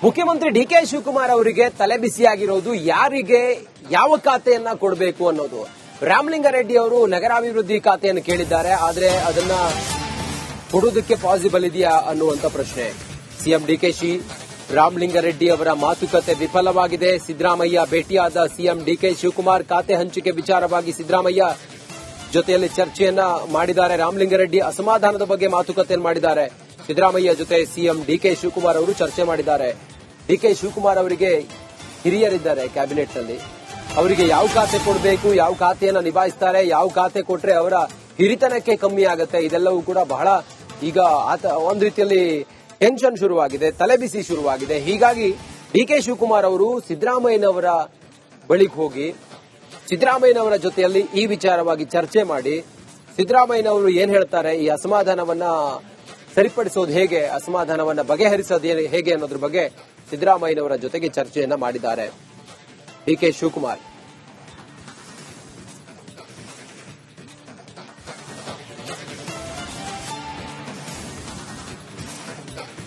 ಮುಖ್ಯಮಂತ್ರಿ ಡಿಕೆ ಶಿವಕುಮಾರ್ ಅವರಿಗೆ ತಲೆಬಿಸಿಯಾಗಿರೋದು ಯಾರಿಗೆ ಯಾವ ಖಾತೆಯನ್ನ ಕೊಡಬೇಕು ಅನ್ನೋದು. ರಾಮಲಿಂಗಾರೆಡ್ಡಿ ಅವರು ನಗರಾಭಿವೃದ್ಧಿ ಖಾತೆಯನ್ನು ಕೇಳಿದ್ದಾರೆ, ಆದ್ರೆ ಅದನ್ನ ಕೊಡೋದಕ್ಕೆ ಪಾಸಿಬಲ್ ಇದೆಯಾ ಅನ್ನುವಂತ ಪ್ರಶ್ನೆ. ಸಿಎಂ ಡಿಕೆಶಿ ರಾಮಲಿಂಗಾರೆಡ್ಡಿ ಅವರ ಮಾತುಕತೆ ವಿಫಲವಾಗಿದೆ. ಸಿದ್ದರಾಮಯ್ಯ ಭೇಟಿಯಾದ ಸಿಎಂ ಡಿಕೆ ಶಿವಕುಮಾರ್ ಖಾತೆ ಹಂಚಿಕೆ ವಿಚಾರವಾಗಿ ಸಿದ್ದರಾಮಯ್ಯ ಜೊತೆಯಲ್ಲಿ ಚರ್ಚೆಯನ್ನ ಮಾಡಿದ್ದಾರೆ. ರಾಮಲಿಂಗಾರೆಡ್ಡಿ ಅಸಮಾಧಾನದ ಬಗ್ಗೆ ಮಾತುಕತೆಯನ್ನು ಮಾಡಿದ್ದಾರೆ. ಸಿದ್ದರಾಮಯ್ಯ ಜೊತೆ ಸಿಎಂ ಡಿಕೆ ಶಿವಕುಮಾರ್ ಅವರು ಚರ್ಚೆ ಮಾಡಿದ್ದಾರೆ. ಡಿಕೆ ಶಿವಕುಮಾರ್ ಅವರಿಗೆ ಹಿರಿಯರಿದ್ದಾರೆ ಕ್ಯಾಬಿನೆಟ್ನಲ್ಲಿ, ಅವರಿಗೆ ಯಾವ ಖಾತೆ ಕೊಡಬೇಕು, ಯಾವ ಖಾತೆಯನ್ನ ನಿಭಾಯಿಸ್ತಾರೆ, ಯಾವ ಖಾತೆ ಕೊಟ್ರೆ ಅವರ ಹಿರಿತನಕ್ಕೆ ಕಮ್ಮಿ ಆಗುತ್ತೆ, ಇದೆಲ್ಲವೂ ಕೂಡ ಬಹಳ ಈಗ ಒಂದು ರೀತಿಯಲ್ಲಿ ಟೆನ್ಷನ್ ಶುರುವಾಗಿದೆ, ತಲೆಬಿಸಿ ಶುರುವಾಗಿದೆ. ಹೀಗಾಗಿ ಡಿಕೆ ಶಿವಕುಮಾರ್ ಅವರು ಸಿದ್ದರಾಮಯ್ಯನವರ ಬಳಿಗೆ ಹೋಗಿ ಸಿದ್ದರಾಮಯ್ಯನವರ ಜೊತೆಯಲ್ಲಿ ಈ ವಿಚಾರವಾಗಿ ಚರ್ಚೆ ಮಾಡಿ ಸಿದ್ದರಾಮಯ್ಯನವರು ಏನ್ ಹೇಳ್ತಾರೆ, ಈ ಅಸಮಾಧಾನವನ್ನ ಸರಿಪಡಿಸೋದು ಹೇಗೆ, ಅಸಮಾಧಾನವನ್ನ ಬಗೆಹರಿಸೋದು ಹೇಗೆ ಅನ್ನೋದ್ರ ಬಗ್ಗೆ ಸಿದ್ದರಾಮಯ್ಯನವರ ಜೊತೆಗೆ ಚರ್ಚೆಯನ್ನ ಮಾಡಿದ್ದಾರೆ ಡಿಕೆ ಶಿವಕುಮಾರ್.